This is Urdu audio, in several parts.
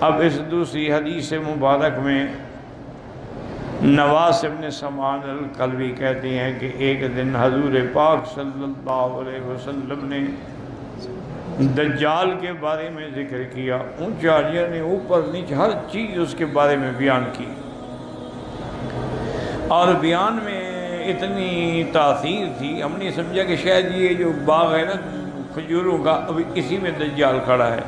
اب اس دوسری حدیث مبارک میں نواس ابن سمعان الکلبی کہتے ہیں کہ ایک دن حضور پاک صلی اللہ علیہ وسلم نے دجال کے بارے میں ذکر کیا، اونچاریہ نے اوپر نیچے ہر چیز اس کے بارے میں بیان کی، اور بیان میں اتنی تاثیر تھی ہم نے سمجھا کہ شاید یہ جو باغ ہے نا کھجوروں کا ابھی اسی میں دجال کھڑا ہے۔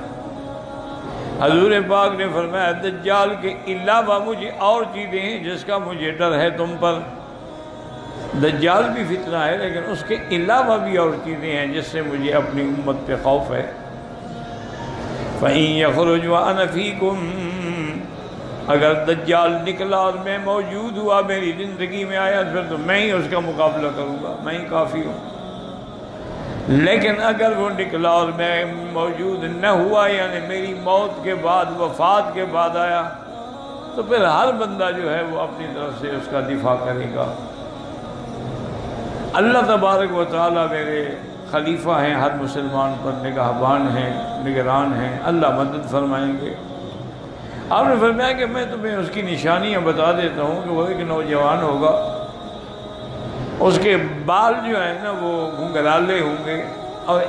حضور پاک نے فرمایا دجال کے علاوہ مجھے اور چیزیں ہیں جس کا مجھے ڈر ہے تم پر، دجال بھی فتنہ ہے لیکن اس کے علاوہ بھی اور چیزیں ہیں جس سے مجھے اپنی امت پہ خوف ہے۔ فَإِن يَخْرُجْ وَأَنَا فِيكُمْ، اگر دجال نکلا اور میں موجود ہوا، میری زندگی میں آیا، پھر تو میں ہی اس کا مقابلہ کروں گا، میں ہی کافی ہوں۔ لیکن اگر وہ نکلا اور میں موجود نہ ہوا، یعنی میری موت کے بعد، وفات کے بعد آیا، تو پھر ہر بندہ جو ہے وہ اپنی طرف سے اس کا دفاع کرے گا۔ اللہ تبارک و تعالیٰ میرے خلیفہ ہیں، ہر مسلمان پر نگہبان ہیں، نگران ہیں، اللہ مدد فرمائیں گے۔ آپ نے فرمایا کہ میں تمہیں اس کی نشانیاں بتا دیتا ہوں کہ وہ ایک نوجوان ہوگا، اس کے بال جو ہیں نا وہ گھنگرالے ہوں گے، اور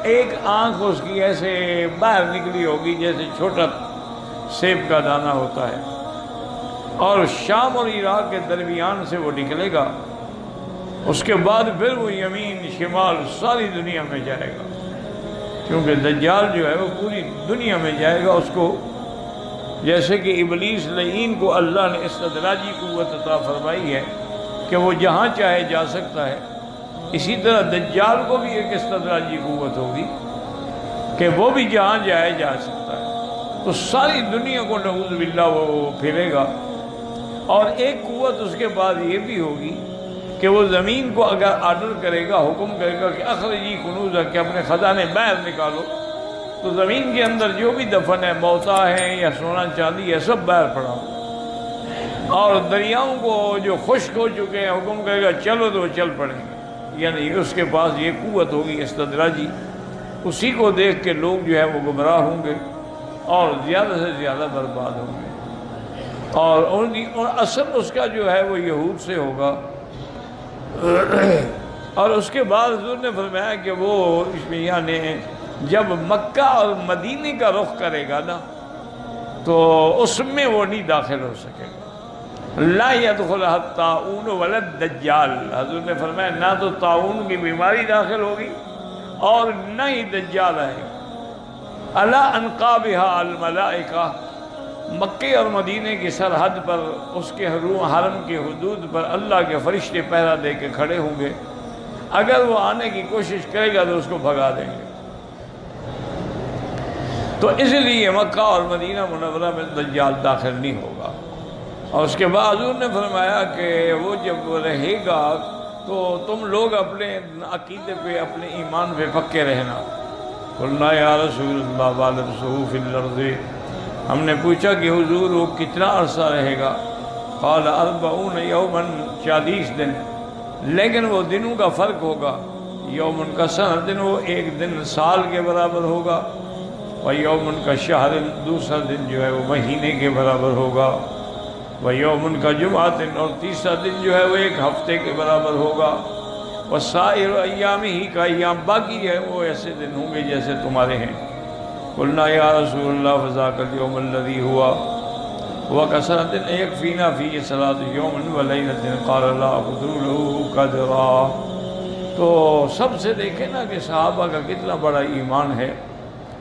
ایک آنکھ اس کی ایسے باہر نکلی ہوگی جیسے چھوٹا سیب کا دانہ ہوتا ہے، اور شام اور عراق کے درمیان سے وہ نکلے گا۔ اس کے بعد پھر وہ یمین شمال ساری دنیا میں جائے گا، کیونکہ دجال جو ہے وہ پوری دنیا میں جائے گا۔ اس کو جیسے کہ ابلیس لعین کو اللہ نے استدراجی قوت عطا فرمائی ہے کہ وہ جہاں چاہے جا سکتا ہے، اسی طرح دجال کو بھی ایک استدراجی قوت ہوگی کہ وہ بھی جہاں جائے جا سکتا ہے، تو ساری دنیا کو نعوذ باللہ وہ پھرے گا۔ اور ایک قوت اس کے بعد یہ بھی ہوگی کہ وہ زمین کو اگر آرڈر کرے گا، حکم کرے گا کہ اخرجی کنوزہ، کہ اپنے خزانے باہر نکالو، تو زمین کے اندر جو بھی دفن ہے، موتا ہے یا سونا چاندی ہے، سب باہر پڑا۔ اور دریاؤں کو جو خشک ہو چکے ہیں حکم کرے گا چلو، تو وہ چل پڑیں گے، یعنی اس کے پاس یہ قوت ہوگی استدراجی۔ اسی کو دیکھ کے لوگ جو ہے وہ گمراہ ہوں گے اور زیادہ سے زیادہ برباد ہوں گے، اور اصل اس کا جو ہے وہ یہود سے ہوگا۔ اور اس کے بعد حضور نے فرمایا کہ وہ یعنی جب مکہ اور مدینے کا رخ کرے گا نا تو اس میں وہ نہیں داخل ہو سکے گا۔ لا يدخلها الطاعون ولا الدجال، حضور نے فرمایا نہ تو طاعون کی بیماری داخل ہوگی اور نہ ہی دجال آئے گا۔ علی انقابها الملائکہ، مکے اور مدینے کی سرحد پر، اس کے حرم کی حدود پر اللہ کے فرشتے پہرا دے کے کھڑے ہوں گے، اگر وہ آنے کی کوشش کرے گا تو اس کو بھگا دیں گے۔ تو اس لیے مکہ اور مدینہ منورہ میں دجال داخل نہیں ہوگا۔ اور اس کے بعد حضور نے فرمایا کہ وہ جب رہے گا تو تم لوگ اپنے عقیدے پہ، اپنے ایمان پہ پکے رہنا۔ قلنا یا رسول اللہ وَلَبْسُهُ فِي الْأَرْضِ، ہم نے پوچھا کہ حضور وہ کتنا عرصہ رہے گا؟ قال 40 یوماً، 40 دن، لیکن وہ دنوں کا فرق ہوگا۔ یومن کا سنہ، وہ ایک دن سال کے برابر ہوگا، وَيَوْمٌ کا شہر، دوسرا دن جو ہے وہ مہینے کے برابر ہوگا، وَيَوْمٌ کا جمعہ، اور تیسرا دن جو ہے وہ ایک ہفتے کے برابر ہوگا، وَسَائِرُ أَيَّامِهِ کا ایام باقی ہے وہ ایسے دن ہوں گے جیسے تمہارے ہیں۔ قلنا یا رسول اللہ فذاک اليوم الذی ہوا وکثرت یکفینا فی صلاۃ یوم ولیلۃ قال لا اقدر له قدرا۔ تو سب سے دیکھیں نا کہ صحابہ کا کتنا بڑا ایمان ہے۔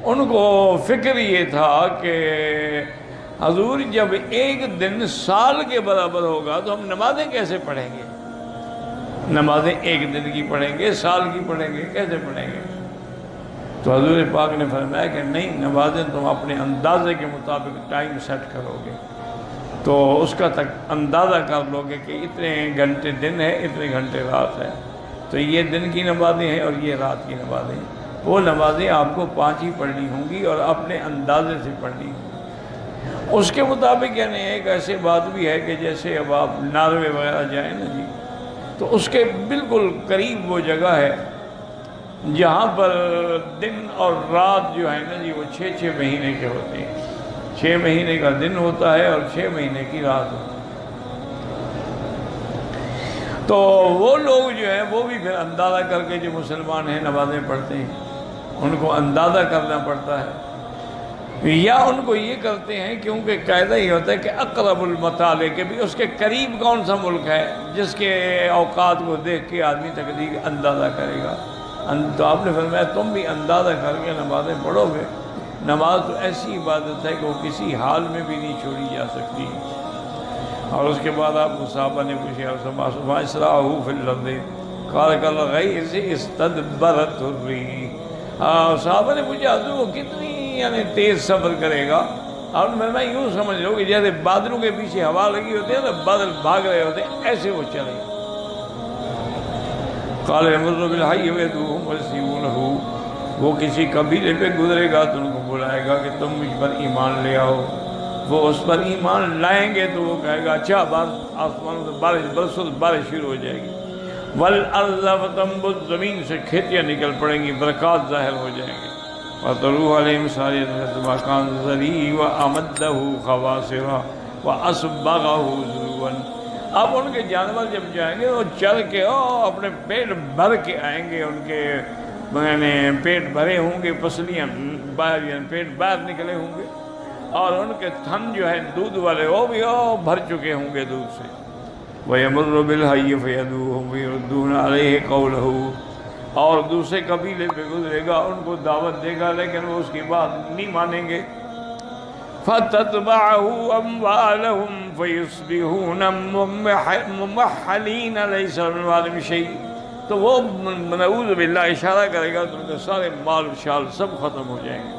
ان کو فکر یہ تھا کہ حضور جب ایک دن سال کے برابر ہوگا تو ہم نمازیں کیسے پڑھیں گے؟ نمازیں ایک دن کی پڑھیں گے، سال کی پڑھیں گے، کیسے پڑھیں گے؟ تو حضور پاک نے فرمایا کہ نہیں، نمازیں تم اپنے اندازے کے مطابق ٹائم سیٹ کرو گے تو اس کا تک اندازہ کر لو گے کہ اتنے گھنٹے دن ہے، اتنے گھنٹے رات ہے، تو یہ دن کی نمازیں ہیں اور یہ رات کی نمازیں ہیں۔ وہ نمازیں آپ کو 5 ہی پڑھنی ہوں گی اور اپنے اندازے سے پڑھنی ہوں گی۔ اس کے مطابق یعنی ایک ایسی بات بھی ہے کہ جیسے اب آپ ناروے وغیرہ جائیں نا جی، تو اس کے بالکل قریب وہ جگہ ہے جہاں پر دن اور رات جو ہے نا جی وہ 6 مہینے کے ہوتے ہیں۔ 6 مہینے کا دن ہوتا ہے اور 6 مہینے کی رات ہوتی ہے۔ تو وہ لوگ جو ہیں وہ بھی پھر اندازہ کر کے جو مسلمان ہیں نمازیں پڑھتے ہیں، ان کو اندازہ کرنا پڑتا ہے، یا ان کو یہ کرتے ہیں کیونکہ قاعدہ یہ ہوتا ہے کہ اقرب المطالع کے بھی اس کے قریب کون سا ملک ہے جس کے اوقات کو دیکھ کے آدمی تقدیر اندازہ کرے گا۔ تو آپ نے فرمایا تم بھی اندازہ کر کے نمازیں پڑھو گے۔ نماز تو ایسی عبادت ہے کہ وہ کسی حال میں بھی نہیں چھوڑی جا سکتی۔ اور اس کے بعد آپ کو صحابہ نے پوچھا اسرعہ فی الارض قال کالغیث استدبرت الریح، صحابہ نے پوچھا حضور وہ کتنی یعنی تیز سفر کرے گا؟ اور میں یوں سمجھ لوں کہ جیسے بادلوں کے پیچھے ہوا لگی ہوتی ہے نا، بادل بھاگ رہے ہوتے ہیں، ایسے وہ چلے۔ قال یمر بالحی ویدعوہم ویستغیثونہ، وہ کسی قبیلے پہ گزرے گا تو ان کو بلائے گا کہ تم مجھ پر ایمان لے آؤ، وہ اس پر ایمان لائیں گے تو وہ کہے گا اچھا آسمانوں سے بارش برسو تو بارش شروع ہو جائے گی، والارض فتنبت، زمین سے کھیتیاں نکل پڑیں گی، برکات ظاہر ہو جائیں گے، وَتَرُوحَ عَلَيْهِمْ سَارِيَةً مَا كَانَ ذَرِيعٍ وَأَمَدَّهُ خَوَاصِرًا وَأَصْبَغَهُ ذُرُوًا۔ اب ان کے جانور جب جائیں گے وہ چل کے اپنے پیٹ بھر کے آئیں گے، ان کے پیٹ بھرے ہوں گے، پسلیاں باہر یعنی پیٹ باہر نکلے ہوں گے، اور ان کے تھن جو ہے دودھ والے وہ بھی بھر چکے ہوں گے دودھ سے۔ وَيَمُرُّ بِالْحَيِّ فَيَدْعُوهُمْ وَيَرُدُّونَ عَلَيْهِ قَوْلَهُ، اور دوسرے قبیلے پہ گزرے گا ان کو دعوت دے گا لیکن وہ اس کی بات نہیں مانیں گے۔ فَتَتْبَعُهُ أَمْوَالَهُمْ فَيُصْبِحُونَ مُمَحَّلِينَ لَيْسَ مِنْ أَمْوَالِهِمْ شَيْءٌ، تو وہ نعوذ باللہ اشارہ کرے گا تو ان کے سارے مال و شال سب ختم ہو جائیں گے۔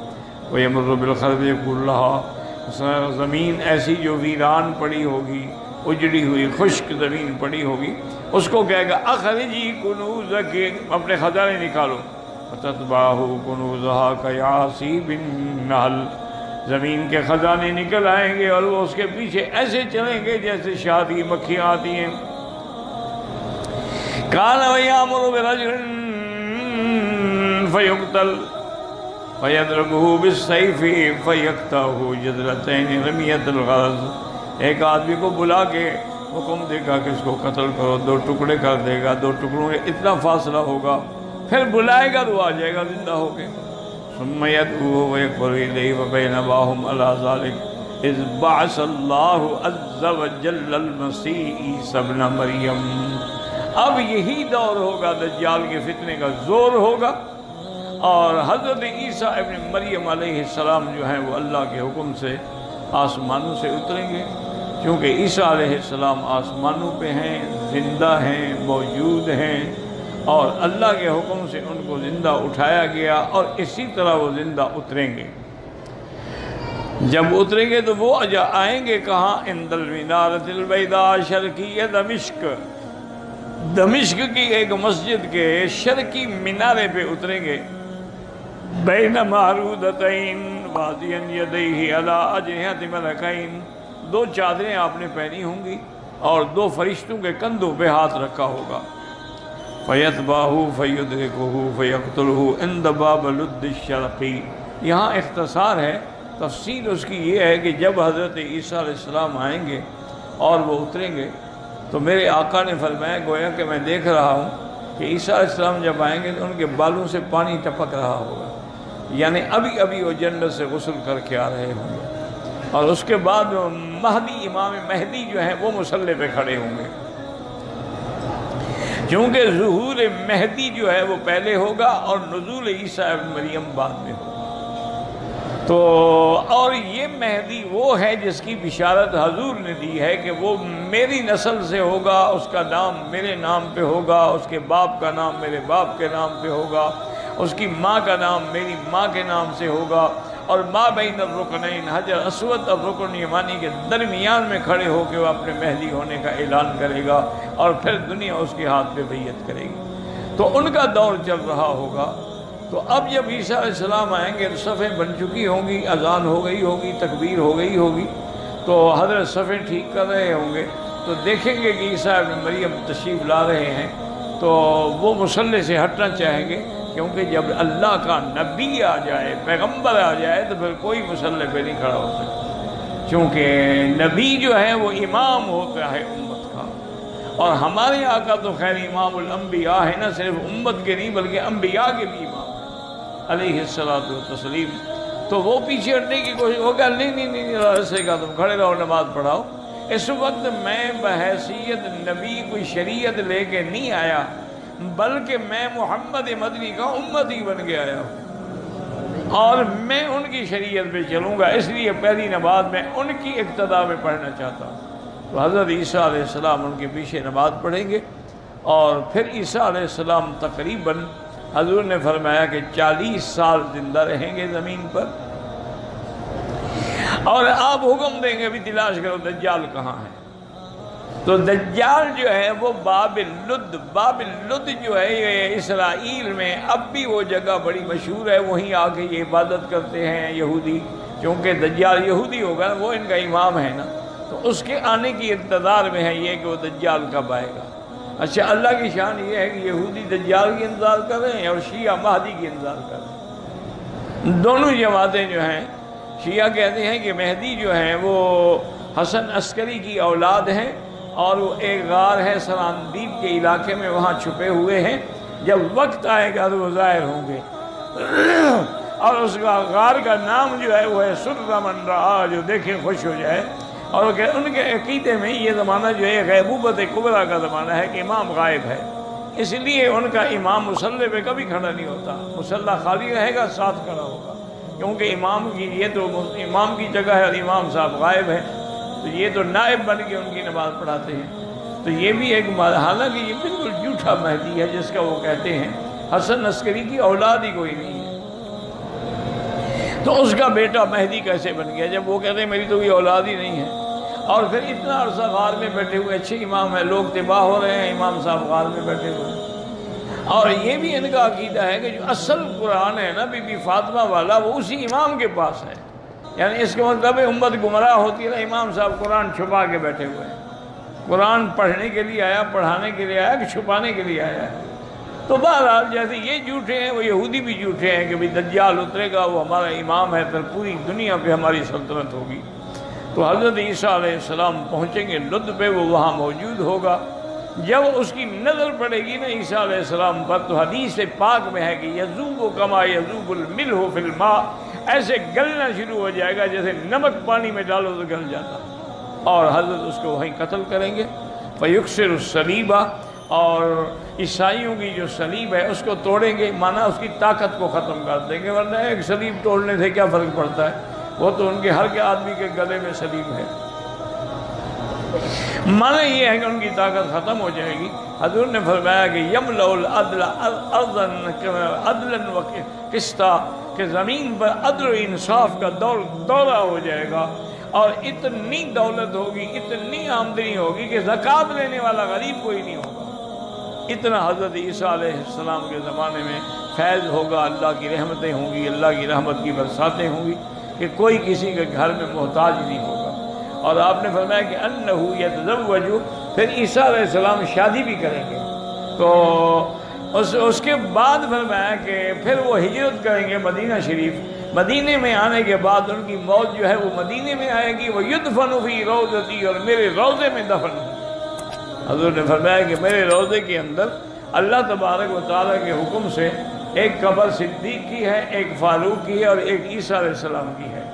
وَيَمُرُّ بِالْخَرْبِ يَقُولُ لَهَا، زمین ایسی جو ویران پڑی ہوگی، اجڑی ہوئی خشک زمین پڑی ہوگی، اس کو کہے گا اخرجی کنوزک، اپنے خزانے نکالو، فتتبعہ کنوزہا کیعصیب النحل، زمین کے خزانے نکل آئیں گے اور وہ اس کے پیچھے ایسے چلیں گے جیسے شہد کی مکھیاں آتی ہیں۔ کان ویامر برجل فیقتل فیضربہ بالسیف فیقطعہ جزلتین رمیۃ الغرض، ایک آدمی کو بلا کے حکم دے گا کہ اس کو قتل کرو، 2 ٹکڑے کر دے گا، 2 ٹکڑوں میں اتنا فاصلہ ہوگا، پھر بلائے گا تو آ جائے گا زندہ ہو کے۔ ثم يدعوه ويكبر إليه وبينما هم على ذلك إذ بعث الله عز وجل المسيح عيسى ابن مریم، اب یہی دور ہوگا دجال کے فتنے کا زور ہوگا، اور حضرت عیسیٰ ابن مریم علیہ السلام جو ہیں وہ اللہ کے حکم سے آسمانوں سے اتریں گے، کیونکہ عیسیٰ علیہ السلام آسمانوں پہ ہیں، زندہ ہیں، موجود ہیں، اور اللہ کے حکم سے ان کو زندہ اٹھایا گیا، اور اسی طرح وہ زندہ اتریں گے۔ جب اتریں گے تو وہ آئیں گے کہاں؟ عند المنارۃ البیضاء شرقیہ دمشق، دمشق کی ایک مسجد کے شرقی مینارے پہ اتریں گے، بین معروضتین واضعا یدیہ علی اجنحۃ ملکین، 2 چادریں آپ نے پہنی ہوں گی اور 2 فرشتوں کے کندھوں پہ ہاتھ رکھا ہوگا۔ فَيَتْبَعُهُ فَيُدْرِكُهُ فَيَقْتُلُهُ عِنْدَ بَابِ لُدِّ الشَّرْقِ، یہاں اختصار ہے، تفصیل اس کی یہ ہے کہ جب حضرت عیسیٰ علیہ السلام آئیں گے اور وہ اتریں گے تو میرے آقا نے فرمایا گویا کہ میں دیکھ رہا ہوں کہ عیسیٰ علیہ السلام جب آئیں گے تو ان کے بالوں سے پانی ٹپک رہا ہوگا، یعنی ابھی ابھی وہ جنت سے غسل کر کے آ رہے ہوں گے، اور اس کے بعد مہدی امام مہدی جو ہیں وہ مصلی پہ کھڑے ہوں گے، کیونکہ ظہور مہدی جو ہے وہ پہلے ہوگا اور نزول عیسیٰ ابن مریم بعد میں ہوگا۔ تو اور یہ مہدی وہ ہے جس کی بشارت حضور نے دی ہے کہ وہ میری نسل سے ہوگا، اس کا نام میرے نام پہ ہوگا، اس کے باپ کا نام میرے باپ کے نام پہ ہوگا، اس کی ماں کا نام میری ماں کے نام سے ہوگا، اور ما بین الرکنین حجر اسود اور رکن یمانی کے درمیان میں کھڑے ہو کے وہ اپنے مہدی ہونے کا اعلان کرے گا، اور پھر دنیا اس کے ہاتھ پہ بیعت کرے گی۔ تو ان کا دور چل رہا ہوگا۔ تو اب جب عیسیٰ علیہ السلام آئیں گے تو صفیں بن چکی ہوں گی، اذان ہو گئی ہوگی، تکبیر ہو گئی ہوگی، تو حضرت صفیں ٹھیک کر رہے ہوں گے، تو دیکھیں گے کہ عیسیٰ ابن مریم تشریف لا رہے ہیں، تو وہ مصلی سے ہٹنا چاہیں گے، کیونکہ جب اللہ کا نبی آ جائے، پیغمبر آ جائے، تو پھر کوئی مصلی پہ نہیں کھڑا ہو سکتا۔ چونکہ نبی جو ہے وہ امام ہوتا ہے امت کا، اور ہمارے آقا تو خیر امام الانبیاء ہے، نہ صرف امت کے نہیں بلکہ انبیاء کے بھی امام ہے علیہ الصلوۃ والتسلیم۔ تو وہ پیچھے ہٹنے کی کوشش ہوگا، نہیں رسے کا تم کھڑے رہو، نماز پڑھاؤ۔ اس وقت میں بحیثیت نبی کوئی شریعت لے کے نہیں آیا، بلکہ میں محمد مدنی کا امتی بن کے آیا ہوں، اور میں ان کی شریعت پہ چلوں گا، اس لیے پہلی نماز میں ان کی اقتداء میں پڑھنا چاہتا ہوں۔ تو حضرت عیسیٰ علیہ السلام ان کے پیچھے نماز پڑھیں گے، اور پھر عیسیٰ علیہ السلام تقریباً حضور نے فرمایا کہ 40 سال زندہ رہیں گے زمین پر، اور آپ حکم دیں گے بھی تلاش کرو دجال کہاں ہے۔ تو دجال جو ہے وہ باب لد جو ہے یہ اسرائیل میں اب بھی وہ جگہ بڑی مشہور ہے، وہیں آ کے یہ عبادت کرتے ہیں یہودی، کیونکہ دجال یہودی ہوگا، وہ ان کا امام ہے نا، تو اس کے آنے کی انتظار میں ہے یہ کہ وہ دجال کب آئے گا۔ اچھا، اللہ کی شان یہ ہے کہ یہودی دجال کی انتظار کر رہے ہیں اور شیعہ مہدی کی انتظار کر رہے ہیں۔ دونوں جماعتیں جو ہیں، شیعہ کہتے ہیں کہ مہدی جو ہیں وہ حسن عسکری کی اولاد ہیں، اور وہ ایک غار ہے سراندیب کے علاقے میں، وہاں چھپے ہوئے ہیں، جب وقت آئے گا تو وہ ظاہر ہوں گے، اور اس کا غار کا نام جو ہے وہ ہے سر من رآ، جو دیکھے خوش ہو جائے۔ اور ان کے عقیدے میں یہ زمانہ جو ہے غیبوبت کبریٰ کا زمانہ ہے کہ امام غائب ہے، اس لیے ان کا امام مصلی پہ کبھی کھڑا نہیں ہوتا، مصلی خالی رہے گا، ساتھ کھڑا ہوگا، کیونکہ امام کی یہ تو امام کی جگہ ہے اور امام صاحب غائب ہے، تو یہ تو نائب بن کے ان کی نماز پڑھاتے ہیں۔ تو یہ بھی ایک حالانکہ یہ بالکل جھوٹا مہدی ہے جس کا وہ کہتے ہیں حسن عسکری کی اولاد ہی کوئی نہیں ہے، تو اس کا بیٹا مہدی کیسے بن گیا جب وہ کہتے ہیں میری تو کوئی اولاد ہی نہیں ہے؟ اور پھر اتنا عرصہ غار میں بیٹھے ہوئے، اچھے امام ہیں، لوگ تباہ ہو رہے ہیں، امام صاحب غار میں بیٹھے ہوئے ہیں۔ اور یہ بھی ان کا عقیدہ ہے کہ جو اصل قرآن ہے نا بی بی فاطمہ والا، وہ اسی امام کے پاس ہے، یعنی اس کا مطلب امت گمراہ ہوتی ہے نا، امام صاحب قرآن چھپا کے بیٹھے ہوئے ہیں، قرآن پڑھنے کے لیے آیا، پڑھانے کے لیے آیا کہ چھپانے کے لیے آیا ہے؟ تو بہرحال جیسے یہ جھوٹے ہیں، وہ یہودی بھی جھوٹے ہیں کہ بھی دجال اترے گا، وہ ہمارا امام ہے، پھر پوری دنیا پہ ہماری سلطنت ہوگی۔ تو حضرت عیسیٰ علیہ السلام پہنچیں گے لد پہ، وہ وہاں موجود ہوگا۔ جب اس کی نظر پڑے گی نا عیسیٰ علیہ السلام پر، تو حدیث پاک میں ہے کہ یذوب کما یذوب الملح فی الماء، ایسے گلنا شروع ہو جائے گا جیسے نمک پانی میں ڈالو تو گل جاتا، اور حضرت اس کو وہیں قتل کریں گے۔ فیکسر الصلیب، اور عیسائیوں کی جو صلیب ہے اس کو توڑیں گے، مانا اس کی طاقت کو ختم کر دیں گے، ورنہ ایک صلیب توڑنے سے کیا فرق پڑتا ہے، وہ تو ان کے ہر کے آدمی کے گلے میں صلیب ہے۔ معنی یہ ہے کہ ان کی طاقت ختم ہو جائے گی۔ حضور نے فرمایا کہ یملأ العدل عدلا و قسطا، کہ زمین پر عدل و انصاف کا دورہ ہو جائے گا، اور اتنی دولت ہوگی، اتنی آمدنی ہوگی کہ زکوٰۃ لینے والا غریب کوئی نہیں ہوگا۔ اتنا حضرت عیسیٰ علیہ السلام کے زمانے میں فیض ہوگا، اللہ کی رحمتیں ہوں گی، اللہ کی رحمت کی برساتیں ہوں گی کہ کوئی کسی کے گھر میں محتاج نہیں ہوگا۔ اور آپ نے فرمایا کہ انہو یتزوج، پھر عیسیٰ علیہ السلام شادی بھی کریں گے، تو اس کے بعد فرمایا کہ پھر وہ ہجرت کریں گے مدینہ شریف۔ مدینے میں آنے کے بعد ان کی موت جو ہے وہ مدینے میں آئے گی، وہ یدفن فی روضتی، اور میرے روضے میں دفن ہوگی۔ حضور نے فرمایا کہ میرے روضے کے اندر اللہ تبارک و تعالیٰ کے حکم سے ایک قبر صدیق کی ہے، ایک فاروق کی ہے، اور ایک عیسیٰ علیہ السلام کی ہے۔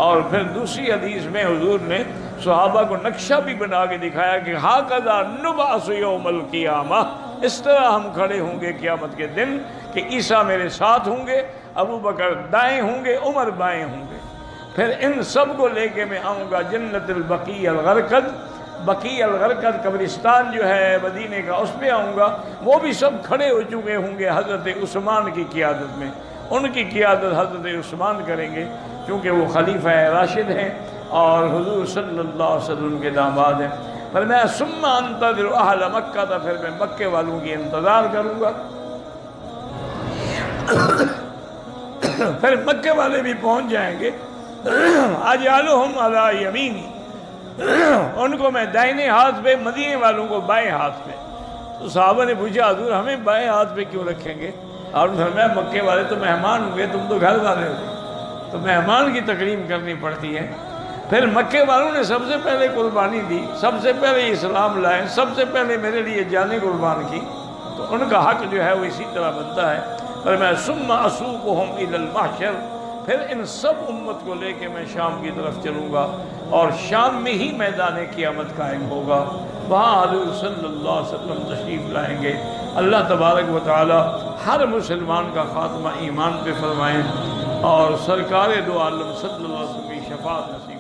اور پھر دوسری حدیث میں حضور نے صحابہ کو نقشہ بھی بنا کے دکھایا کہ ہاکذا نبعث یوم القیامہ، اس طرح ہم کھڑے ہوں گے قیامت کے دن کہ عیسیٰ میرے ساتھ ہوں گے، ابو بکر دائیں ہوں گے، عمر بائیں ہوں گے، پھر ان سب کو لے کے میں آؤں گا جنت البقیع الغرقد، بقیع الغرقد قبرستان جو ہے مدینے کا، اس پہ آؤں گا، وہ بھی سب کھڑے ہو چکے ہوں گے حضرت عثمان کی قیادت میں، ان کی قیادت حضرت عثمان کریں گے کیونکہ وہ خلیفہ راشد ہیں اور حضور صلی اللہ علیہ وسلم کے داماد ہیں۔ فرمایا ثم انتظر اہل مکہ، تو پھر میں مکے والوں کی انتظار کروں گا۔ پھر مکے والے بھی پہنچ جائیں گے، اجعلہم علی یمینی، ان کو میں دائنے ہاتھ پہ، مدینے والوں کو بائیں ہاتھ پہ۔ تو صحابہ نے پوچھا حضور ہمیں بائیں ہاتھ پہ کیوں رکھیں گے؟ اور فرمایا مکے والے تو مہمان ہوئے، تم تو گھر والے ہو، تو مہمان کی تکریم کرنی پڑتی ہے۔ پھر مکے والوں نے سب سے پہلے قربانی دی، سب سے پہلے اسلام لائے، سب سے پہلے میرے لیے جانیں قربان کی، تو ان کا حق جو ہے وہ اسی طرح بنتا ہے۔ اور میں ثم اسوقهم الى المحشر، پھر ان سب امت کو لے کے میں شام کی طرف چلوں گا، اور شام میں ہی میدان قیامت قائم ہوگا، وہاں حضور صلی اللہ علیہ وسلم تشریف لائیں گے۔ اللہ تبارک و تعالی ہر مسلمان کا خاتمہ ایمان پہ فرمائیں، اور سرکار دو عالم صلی اللہ علیہ وسلم کی شفاعت نصیب